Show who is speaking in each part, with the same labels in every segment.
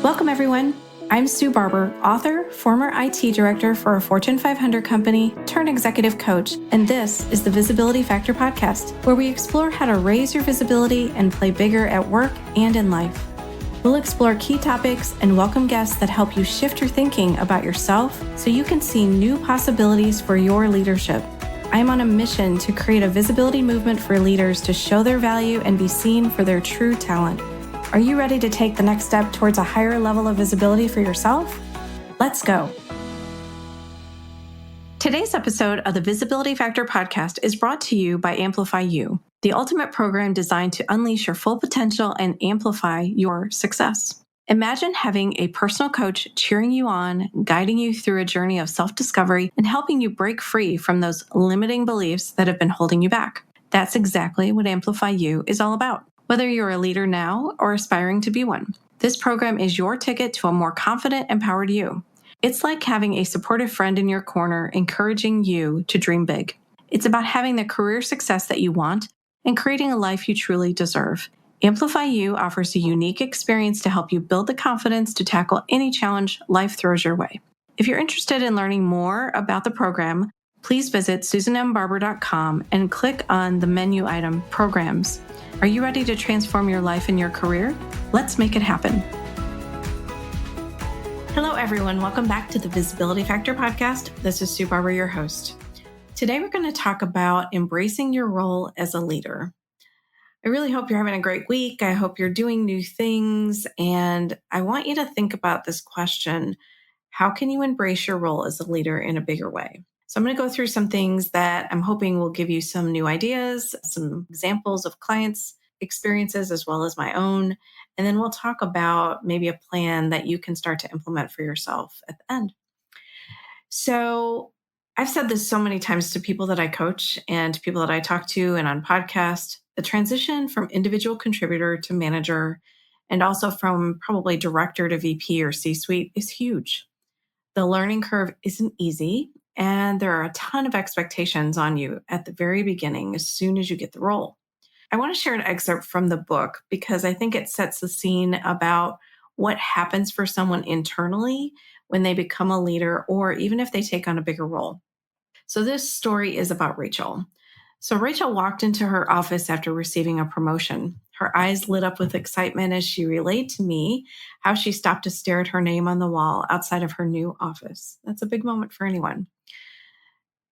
Speaker 1: Welcome, everyone. I'm Sue Barber, author, former IT director for a Fortune 500 company, turned executive coach, and this is the Visibility Factor podcast, where we explore how to raise your visibility and play bigger at work and in life. We'll explore key topics and welcome guests that help you shift your thinking about yourself so you can see new possibilities for your leadership. I'm on a mission to create a visibility movement for leaders to show their value and be seen for their true talent. Are you ready to take the next step towards a higher level of visibility for yourself? Let's go. Today's episode of the Visibility Factor podcast is brought to you by Amplify You, the ultimate program designed to unleash your full potential and amplify your success. Imagine having a personal coach cheering you on, guiding you through a journey of self-discovery, and helping you break free from those limiting beliefs that have been holding you back. That's exactly what Amplify You is all about. Whether you're a leader now or aspiring to be one, this program is your ticket to a more confident, empowered you. It's like having a supportive friend in your corner, encouraging you to dream big. It's about having the career success that you want and creating a life you truly deserve. Amplify You offers a unique experience to help you build the confidence to tackle any challenge life throws your way. If you're interested in learning more about the program, please visit susanmbarber.com and click on the menu item Programs. Are you ready to transform your life and your career? Let's make it happen. Hello, everyone. Welcome back to the Visibility Factor podcast. This is Sue Barber, your host. Today, we're going to talk about embracing your role as a leader. I really hope you're having a great week. I hope you're doing new things. And I want you to think about this question: how can you embrace your role as a leader in a bigger way? So I'm going to go through some things that I'm hoping will give you some new ideas, some examples of clients' experiences as well as my own. And then we'll talk about maybe a plan that you can start to implement for yourself at the end. So I've said this so many times to people that I coach and people that I talk to and on podcast. The transition from individual contributor to manager and also from probably director to VP or C-suite is huge. The learning curve isn't easy, and there are a ton of expectations on you at the very beginning as soon as you get the role. I want to share an excerpt from the book because I think it sets the scene about what happens for someone internally when they become a leader or even if they take on a bigger role. So this story is about Rachel. So Rachel walked into her office after receiving a promotion. Her eyes lit up with excitement as she relayed to me how she stopped to stare at her name on the wall outside of her new office. That's a big moment for anyone.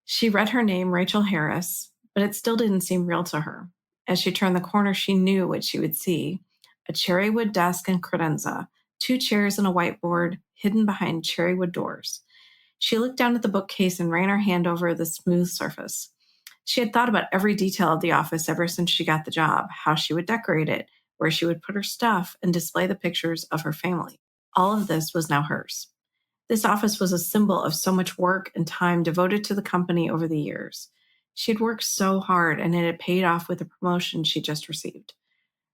Speaker 1: She read her name, Rachel Harris, but it still didn't seem real to her. As she turned the corner, she knew what she would see: a cherrywood desk and credenza, 2 chairs and a whiteboard hidden behind cherrywood doors. She looked down at the bookcase and ran her hand over the smooth surface. She had thought about every detail of the office ever since she got the job: how she would decorate it, where she would put her stuff, and display the pictures of her family. All of this was now hers. This office was a symbol of so much work and time devoted to the company over the years. She had worked so hard, and it had paid off with the promotion she just received.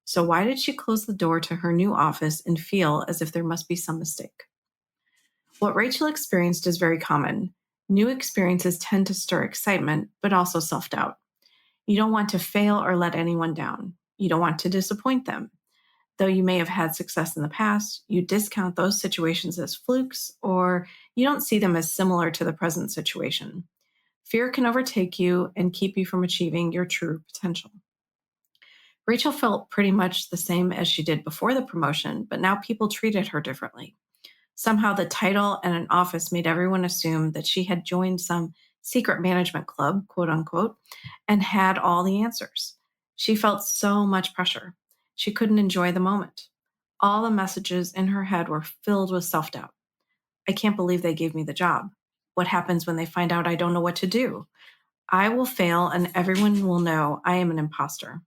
Speaker 1: So why did she close the door to her new office and feel as if there must be some mistake? What Rachel experienced is very common. New experiences tend to stir excitement, but also self-doubt. You don't want to fail or let anyone down. You don't want to disappoint them. Though you may have had success in the past, you discount those situations as flukes, or you don't see them as similar to the present situation. Fear can overtake you and keep you from achieving your true potential. Rachel felt pretty much the same as she did before the promotion, but now people treated her differently. Somehow the title and an office made everyone assume that she had joined some secret management club, quote unquote, and had all the answers. She felt so much pressure. She couldn't enjoy the moment. All the messages in her head were filled with self-doubt. I can't believe they gave me the job. What happens when they find out I don't know what to do? I will fail and everyone will know I am an imposter.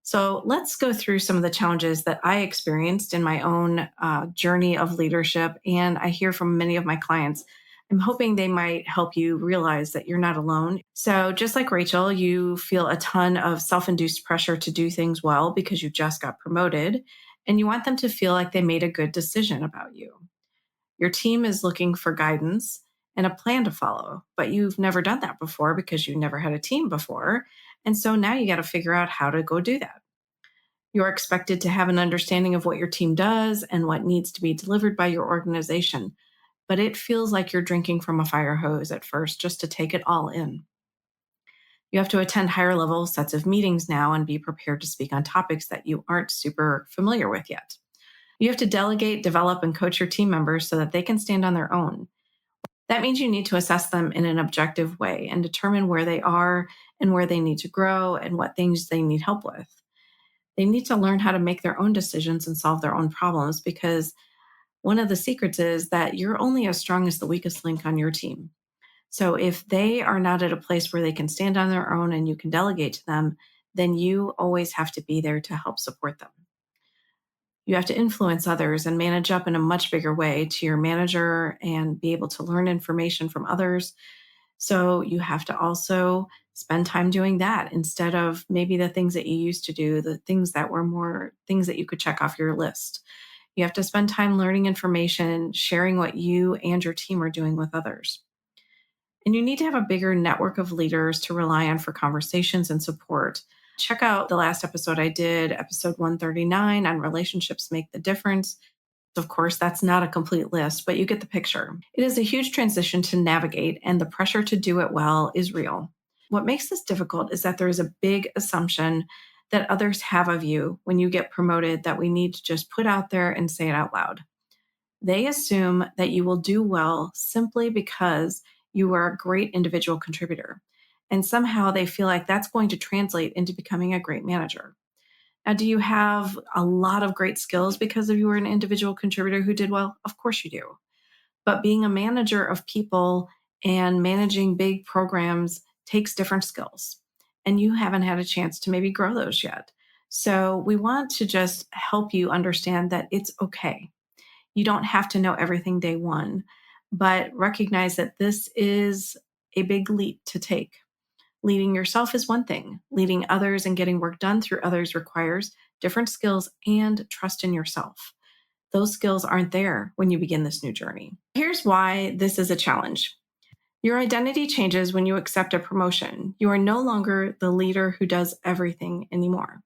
Speaker 1: So let's go through some of the challenges that I experienced in my own journey of leadership. And I hear from many of my clients. I'm hoping they might help you realize that you're not alone. So just like Rachel, you feel a ton of self-induced pressure to do things well because you just got promoted, and you want them to feel like they made a good decision about you. Your team is looking for guidance and a plan to follow, but you've never done that before because you never had a team before. And so now you got to figure out how to go do that. You're expected to have an understanding of what your team does and what needs to be delivered by your organization. But it feels like you're drinking from a fire hose at first just to take it all in. You have to attend higher level sets of meetings now and be prepared to speak on topics that you aren't super familiar with yet. You have to delegate, develop, and coach your team members so that they can stand on their own. That means you need to assess them in an objective way and determine where they are and where they need to grow and what things they need help with. They need to learn how to make their own decisions and solve their own problems, because one of the secrets is that you're only as strong as the weakest link on your team. So if they are not at a place where they can stand on their own and you can delegate to them, then you always have to be there to help support them. You have to influence others and manage up in a much bigger way to your manager and be able to learn information from others. So you have to also spend time doing that instead of maybe the things that you used to do, the things that were more things that you could check off your list. You have to spend time learning information, sharing what you and your team are doing with others. And you need to have a bigger network of leaders to rely on for conversations and support. Check out the last episode I did, episode 139 on relationships make the difference. Of course, that's not a complete list, but you get the picture. It is a huge transition to navigate, and the pressure to do it well is real. What makes this difficult is that there is a big assumption that others have of you when you get promoted that we need to just put out there and say it out loud. They assume that you will do well simply because you are a great individual contributor. And somehow they feel like that's going to translate into becoming a great manager. Now, do you have a lot of great skills because of you were an individual contributor who did well? Of course you do. But being a manager of people and managing big programs takes different skills. And you haven't had a chance to maybe grow those yet. So we want to just help you understand that it's okay. You don't have to know everything day one, but recognize that this is a big leap to take. Leading yourself is one thing. Leading others and getting work done through others requires different skills and trust in yourself. Those skills aren't there when you begin this new journey. Here's why this is a challenge. Your identity changes when you accept a promotion. You are no longer the leader who does everything anymore.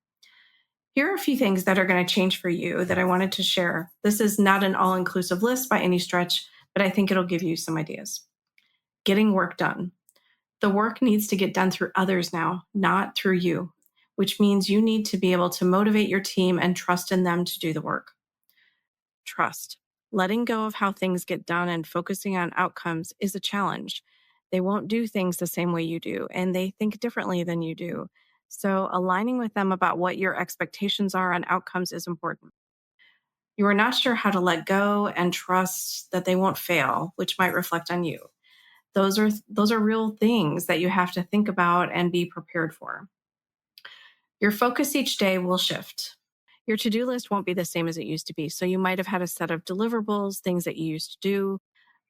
Speaker 1: Here are a few things that are going to change for you that I wanted to share. This is not an all-inclusive list by any stretch, but I think it'll give you some ideas. Getting work done. The work needs to get done through others now, not through you, which means you need to be able to motivate your team and trust in them to do the work. Trust. Letting go of how things get done and focusing on outcomes is a challenge. They won't do things the same way you do, and they think differently than you do. So aligning with them about what your expectations are on outcomes is important. You are not sure how to let go and trust that they won't fail, which might reflect on you. Those are real things that you have to think about and be prepared for. Your focus each day will shift. Your to-do list won't be the same as it used to be. So you might have had a set of deliverables, things that you used to do,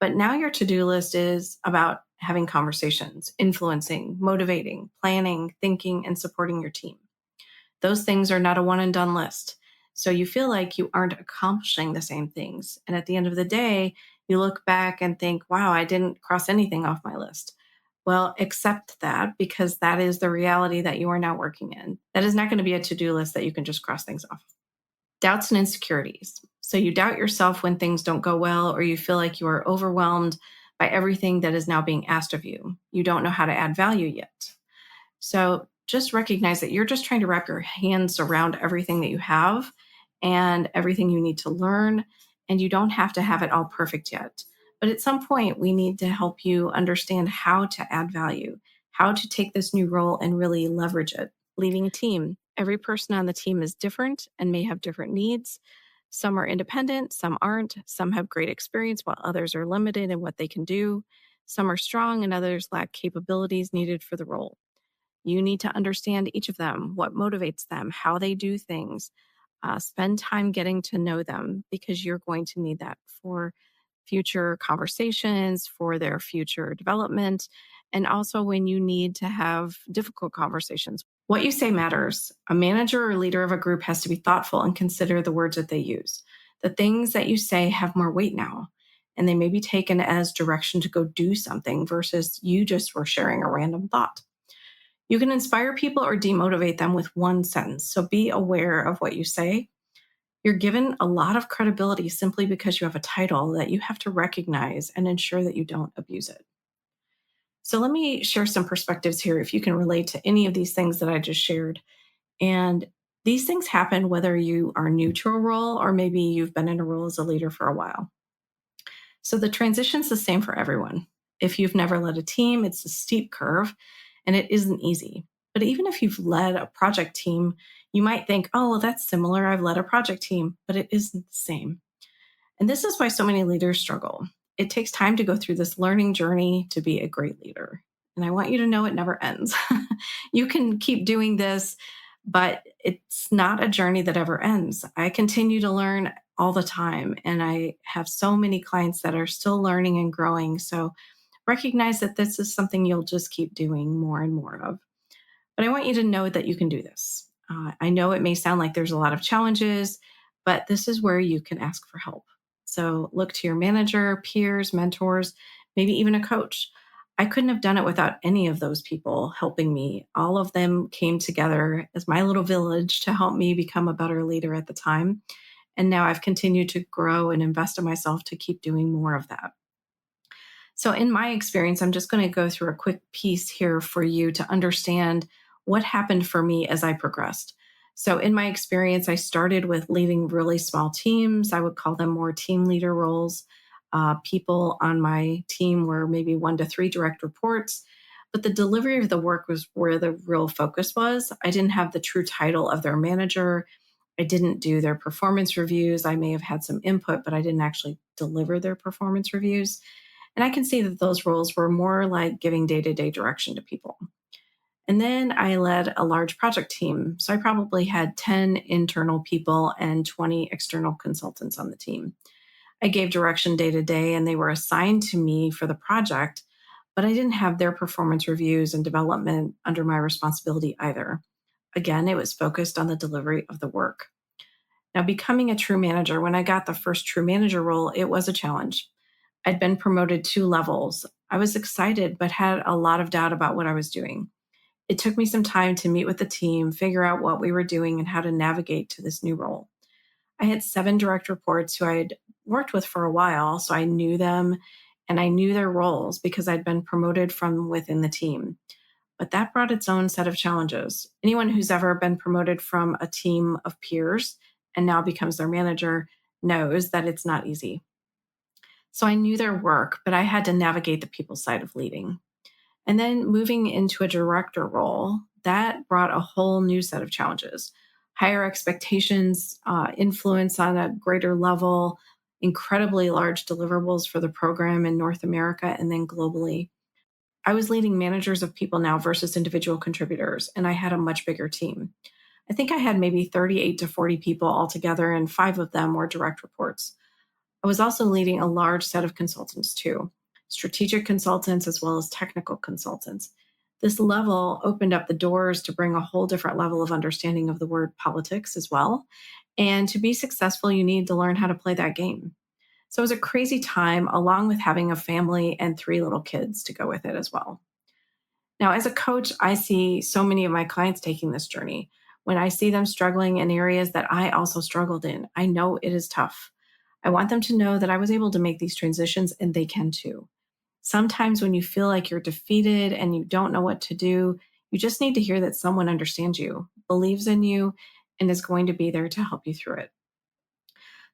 Speaker 1: but now your to-do list is about having conversations, influencing, motivating, planning, thinking, and supporting your team. Those things are not a one and done list. So you feel like you aren't accomplishing the same things. And at the end of the day, you look back and think, wow, I didn't cross anything off my list. Well, accept that, because that is the reality that you are now working in. That is not going to be a to-do list that you can just cross things off. Doubts and insecurities. So you doubt yourself when things don't go well, or you feel like you are overwhelmed by everything that is now being asked of you. You don't know how to add value yet. So just recognize that you're just trying to wrap your hands around everything that you have and everything you need to learn, and you don't have to have it all perfect yet. But at some point, we need to help you understand how to add value, how to take this new role and really leverage it. Leading a team. Every person on the team is different and may have different needs. Some are independent, some aren't. Some have great experience while others are limited in what they can do. Some are strong and others lack capabilities needed for the role. You need to understand each of them, what motivates them, how they do things. Spend time getting to know them, because you're going to need that for future conversations, for their future development, and also when you need to have difficult conversations. What you say matters. A manager or leader of a group has to be thoughtful and consider the words that they use. The things that you say have more weight now, and they may be taken as direction to go do something versus you just were sharing a random thought. You can inspire people or demotivate them with one sentence. So be aware of what you say. You're given a lot of credibility simply because you have a title that you have to recognize and ensure that you don't abuse it. So let me share some perspectives here if you can relate to any of these things that I just shared. And these things happen whether you are new to a role or maybe you've been in a role as a leader for a while. So the transition's the same for everyone. If you've never led a team, it's a steep curve and it isn't easy. But even if you've led a project team, you might think, oh, well, that's similar. I've led a project team, but it isn't the same. And this is why so many leaders struggle. It takes time to go through this learning journey to be a great leader. And I want you to know it never ends. You can keep doing this, but it's not a journey that ever ends. I continue to learn all the time, and I have so many clients that are still learning and growing. So recognize that this is something you'll just keep doing more and more of. But I want you to know that you can do this. I know it may sound like there's a lot of challenges, but this is where you can ask for help. So look to your manager, peers, mentors, maybe even a coach. I couldn't have done it without any of those people helping me. All of them came together as my little village to help me become a better leader at the time. And now I've continued to grow and invest in myself to keep doing more of that. So, in my experience, I'm just going to go through a quick piece here for you to understand what happened for me as I progressed. So, in my experience, I started with leading really small teams. I would call them more team leader roles. People on my team were maybe 1 to 3 direct reports, but the delivery of the work was where the real focus was. I didn't have the true title of their manager. I didn't do their performance reviews. I may have had some input, but I didn't actually deliver their performance reviews. And I can see that those roles were more like giving day-to-day direction to people. And then I led a large project team. So I probably had 10 internal people and 20 external consultants on the team. I gave direction day to day, and they were assigned to me for the project, but I didn't have their performance reviews and development under my responsibility either. Again, it was focused on the delivery of the work. Now, becoming a true manager, when I got the first true manager role, it was a challenge. I'd been promoted 2 levels. I was excited, but had a lot of doubt about what I was doing. It took me some time to meet with the team, figure out what we were doing, and how to navigate to this new role. I had 7 direct reports who I'd worked with for a while, so I knew them and I knew their roles because I'd been promoted from within the team. But that brought its own set of challenges. Anyone who's ever been promoted from a team of peers and now becomes their manager knows that it's not easy. So I knew their work, but I had to navigate the people side of leading. And then moving into a director role, that brought a whole new set of challenges. Higher expectations, influence on a greater level, incredibly large deliverables for the program in North America and then globally. I was leading managers of people now versus individual contributors, and I had a much bigger team. I think I had maybe 38 to 40 people altogether, and 5 of them were direct reports. I was also leading a large set of consultants too, strategic consultants as well as technical consultants. This level opened up the doors to bring a whole different level of understanding of the word politics as well. And to be successful, you need to learn how to play that game. So it was a crazy time, along with having a family and 3 little kids to go with it as well. Now, as a coach, I see so many of my clients taking this journey. When I see them struggling in areas that I also struggled in, I know it is tough. I want them to know that I was able to make these transitions and they can too. Sometimes when you feel like you're defeated and you don't know what to do, you just need to hear that someone understands you, believes in you, and is going to be there to help you through it.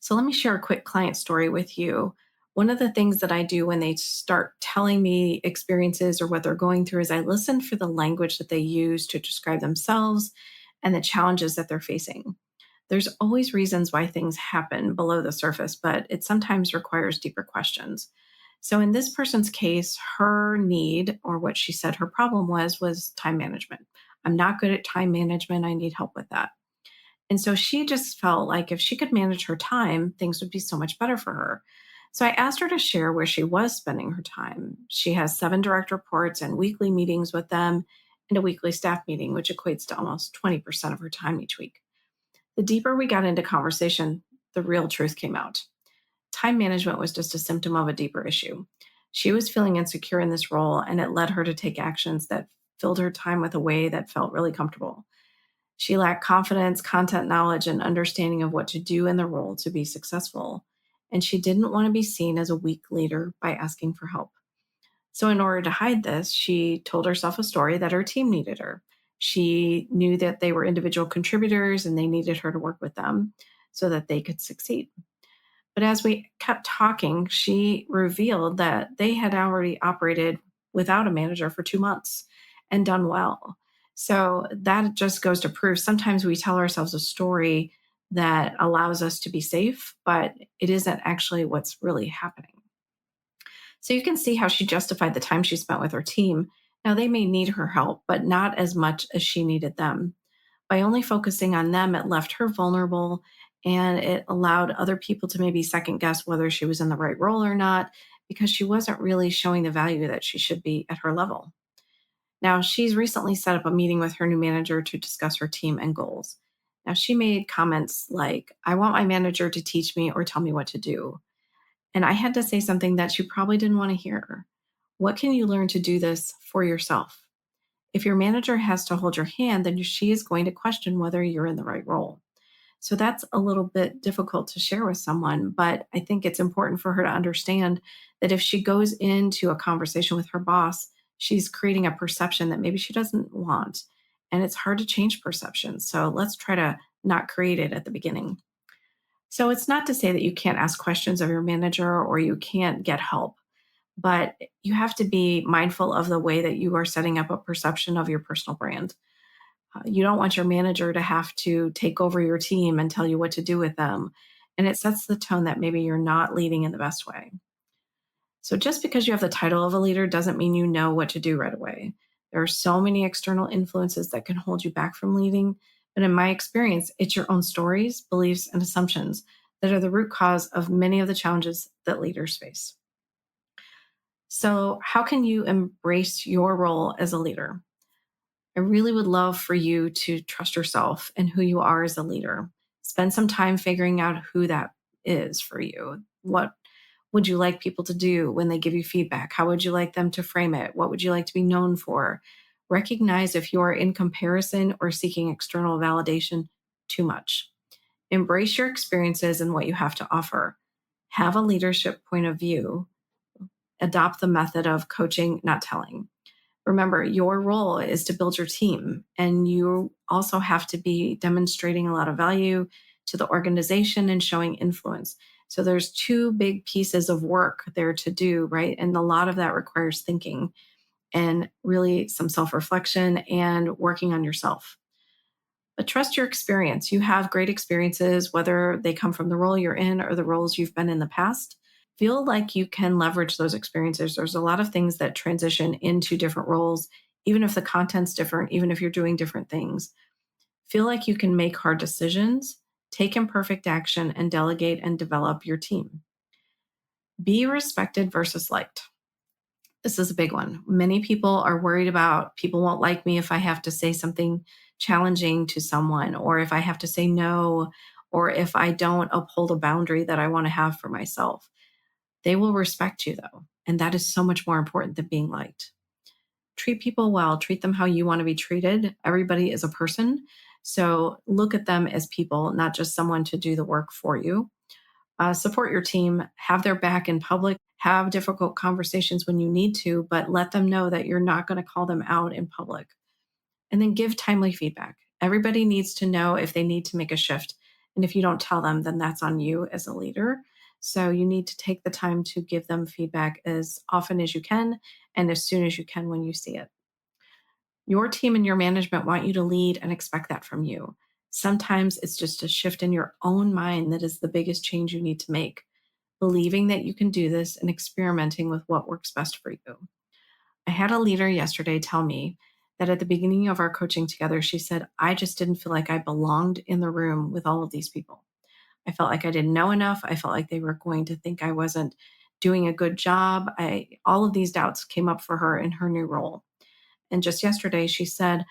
Speaker 1: So let me share a quick client story with you. One of the things that I do when they start telling me experiences or what they're going through is I listen for the language that they use to describe themselves and the challenges that they're facing. There's always reasons why things happen below the surface, but it sometimes requires deeper questions. So in this person's case, her need, or what she said her problem was time management. I'm not good at time management. I need help with that. And so she just felt like if she could manage her time, things would be so much better for her. So I asked her to share where she was spending her time. She has 7 direct reports and weekly meetings with them and a weekly staff meeting, which equates to almost 20% of her time each week. The deeper we got into conversation, the real truth came out. Time management was just a symptom of a deeper issue. She was feeling insecure in this role, and it led her to take actions that filled her time with a way that felt really comfortable. She lacked confidence, content knowledge, and understanding of what to do in the role to be successful. And she didn't want to be seen as a weak leader by asking for help. So, in order to hide this, she told herself a story that her team needed her. She knew that they were individual contributors and they needed her to work with them so that they could succeed. But as we kept talking, she revealed that they had already operated without a manager for 2 months and done well. So that just goes to prove sometimes we tell ourselves a story that allows us to be safe, but it isn't actually what's really happening. So you can see how she justified the time she spent with her team. Now, they may need her help, but not as much as she needed them. By only focusing on them, it left her vulnerable and it allowed other people to maybe second guess whether she was in the right role or not, because she wasn't really showing the value that she should be at her level. Now, she's recently set up a meeting with her new manager to discuss her team and goals. Now, she made comments like, I want my manager to teach me or tell me what to do. And I had to say something that she probably didn't want to hear. What can you learn to do this for yourself? If your manager has to hold your hand, then she is going to question whether you're in the right role. So that's a little bit difficult to share with someone, but I think it's important for her to understand that if she goes into a conversation with her boss, she's creating a perception that maybe she doesn't want. And it's hard to change perception. So let's try to not create it at the beginning. So it's not to say that you can't ask questions of your manager or you can't get help, but you have to be mindful of the way that you are setting up a perception of your personal brand. You don't want your manager to have to take over your team and tell you what to do with them. And it sets the tone that maybe you're not leading in the best way. So just because you have the title of a leader doesn't mean you know what to do right away. There are so many external influences that can hold you back from leading. But in my experience, it's your own stories, beliefs, and assumptions that are the root cause of many of the challenges that leaders face. So, how can you embrace your role as a leader? I really would love for you to trust yourself and who you are as a leader. Spend some time figuring out who that is for you. What would you like people to do when they give you feedback? How would you like them to frame it? What would you like to be known for? Recognize if you are in comparison or seeking external validation too much. Embrace your experiences and what you have to offer. Have a leadership point of view. Adopt the method of coaching, not telling. Remember, your role is to build your team, and you also have to be demonstrating a lot of value to the organization and showing influence. So there's two big pieces of work there to do, right? And a lot of that requires thinking and really some self-reflection and working on yourself. But trust your experience. You have great experiences, whether they come from the role you're in or the roles you've been in the past. Feel like you can leverage those experiences. There's a lot of things that transition into different roles, even if the content's different, even if you're doing different things. Feel like you can make hard decisions, take imperfect action, and delegate and develop your team. Be respected versus liked. This is a big one. Many people are worried about people won't like me if I have to say something challenging to someone, or if I have to say no, or if I don't uphold a boundary that I want to have for myself. They will respect you though. And that is so much more important than being liked. Treat people well, treat them how you want to be treated. Everybody is a person. So look at them as people, not just someone to do the work for you. Support your team, have their back in public, have difficult conversations when you need to, but let them know that you're not going to call them out in public. And then give timely feedback. Everybody needs to know if they need to make a shift. And if you don't tell them, then that's on you as a leader. So you need to take the time to give them feedback as often as you can and as soon as you can when you see it. Your team and your management want you to lead and expect that from you. Sometimes it's just a shift in your own mind that is the biggest change you need to make. Believing that you can do this and experimenting with what works best for you. I had a leader yesterday tell me that at the beginning of our coaching together, she said, I just didn't feel like I belonged in the room with all of these people. I felt like I didn't know enough. I felt like they were going to think I wasn't doing a good job. All of these doubts came up for her in her new role. And just yesterday, she said,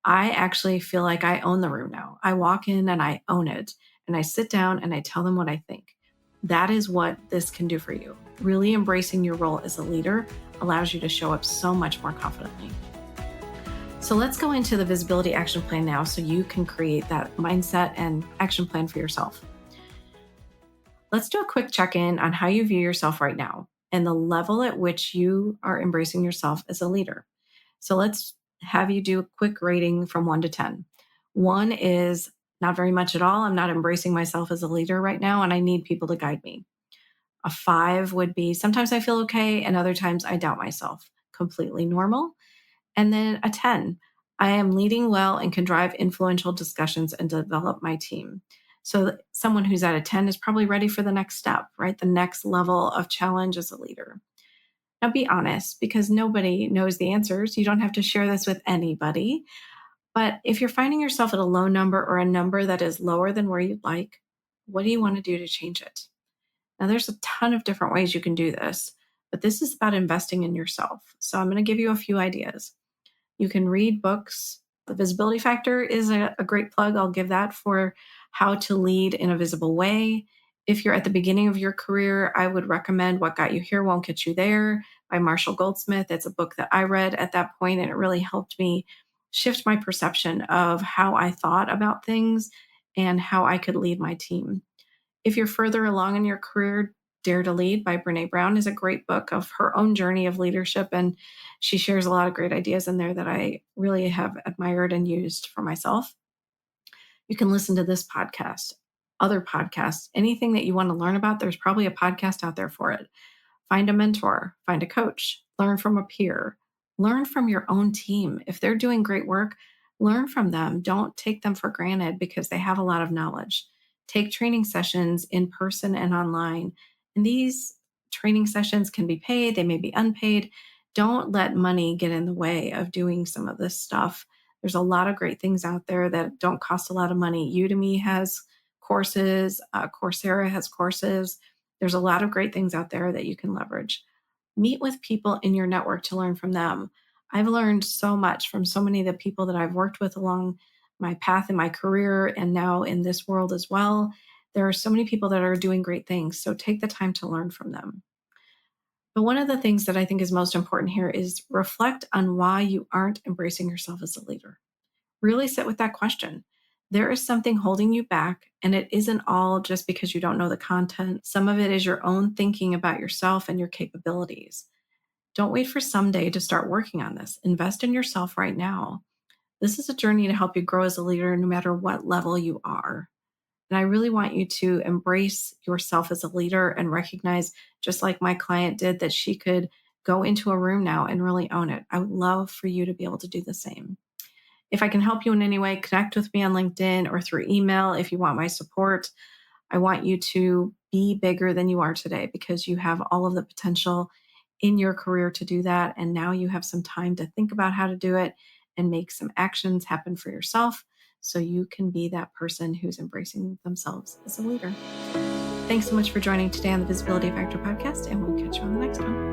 Speaker 1: I actually feel like I own the room now. I walk in and I own it. And I sit down and I tell them what I think. That is what this can do for you. Really embracing your role as a leader allows you to show up so much more confidently. So let's go into the visibility action plan now so you can create that mindset and action plan for yourself. Let's do a quick check-in on how you view yourself right now and the level at which you are embracing yourself as a leader. So let's have you do a quick rating from 1 to 10. 1 is not very much at all. I'm not embracing myself as a leader right now, and I need people to guide me. A 5 would be sometimes I feel okay, and other times I doubt myself. Completely normal. And then a 10, I am leading well and can drive influential discussions and develop my team. So someone who's at a 10 is probably ready for the next step, right? The next level of challenge as a leader. Now be honest, because nobody knows the answers. You don't have to share this with anybody. But if you're finding yourself at a low number or a number that is lower than where you'd like, what do you want to do to change it? Now, there's a ton of different ways you can do this, but this is about investing in yourself. So I'm going to give you a few ideas. You can read books. The Visibility Factor is a great plug. I'll give that for how to lead in a visible way. If you're at the beginning of your career, I would recommend What Got You Here Won't Get You There by Marshall Goldsmith. It's a book that I read at that point, and it really helped me shift my perception of how I thought about things and how I could lead my team. If you're further along in your career, Dare to Lead by Brené Brown is a great book of her own journey of leadership, and she shares a lot of great ideas in there that I really have admired and used for myself. You can listen to this podcast, other podcasts, anything that you want to learn about. There's probably a podcast out there for it. Find a mentor, find a coach, learn from a peer, learn from your own team. If they're doing great work, learn from them. Don't take them for granted because they have a lot of knowledge. Take training sessions in person and online. And these training sessions can be paid, they may be unpaid. Don't let money get in the way of doing some of this stuff. There's a lot of great things out there that don't cost a lot of money. Udemy has courses, Coursera has courses. There's a lot of great things out there that you can leverage. Meet with people in your network to learn from them. I've learned so much from so many of the people that I've worked with along my path in my career and now in this world as well. There are so many people that are doing great things, so take the time to learn from them. But one of the things that I think is most important here is reflect on why you aren't embracing yourself as a leader. Really sit with that question. There is something holding you back, and it isn't all just because you don't know the content. Some of it is your own thinking about yourself and your capabilities. Don't wait for someday to start working on this. Invest in yourself right now. This is a journey to help you grow as a leader no matter what level you are. And I really want you to embrace yourself as a leader and recognize, just like my client did, that she could go into a room now and really own it. I would love for you to be able to do the same. If I can help you in any way, connect with me on LinkedIn or through email if you want my support. I want you to be bigger than you are today because you have all of the potential in your career to do that. And now you have some time to think about how to do it and make some actions happen for yourself so you can be that person who's embracing themselves as a leader. Thanks so much for joining today on the Visibility Factor podcast, and we'll catch you on the next one.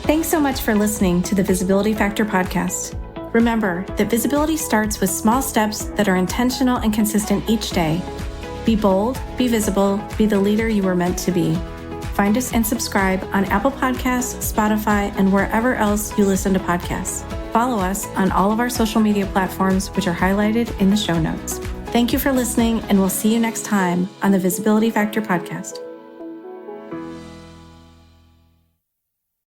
Speaker 1: Thanks so much for listening to the Visibility Factor podcast. Remember that visibility starts with small steps that are intentional and consistent each day. Be bold, be visible, be the leader you were meant to be. Find us and subscribe on Apple Podcasts, Spotify, and wherever else you listen to podcasts. Follow us on all of our social media platforms, which are highlighted in the show notes. Thank you for listening, and we'll see you next time on the Visibility Factor podcast.